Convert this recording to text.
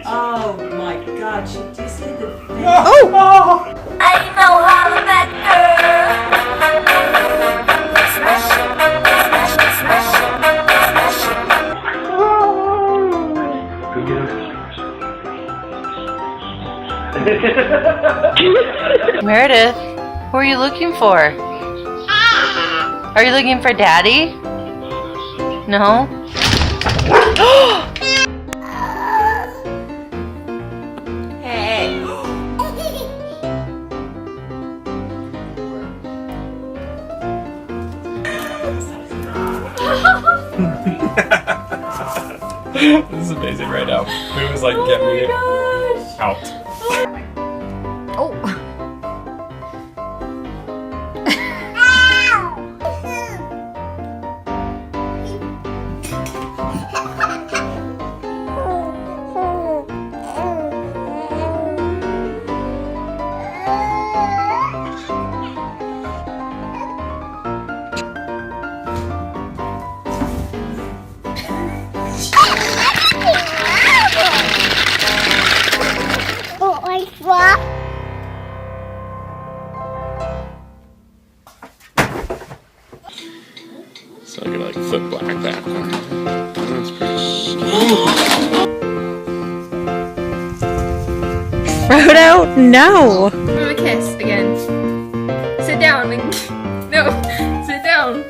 Oh my God! Did you see the thing? Oh! I know how that girl. Smash it, smash it, smash it, smash it. Meredith, who are you looking for? Are you looking for Daddy? No? Hey. This is amazing right now. It was like, get me out. Oh. So I'm gonna like flip black back. That's pretty. Frodo, no. Give him a kiss again. Sit down. No, sit down.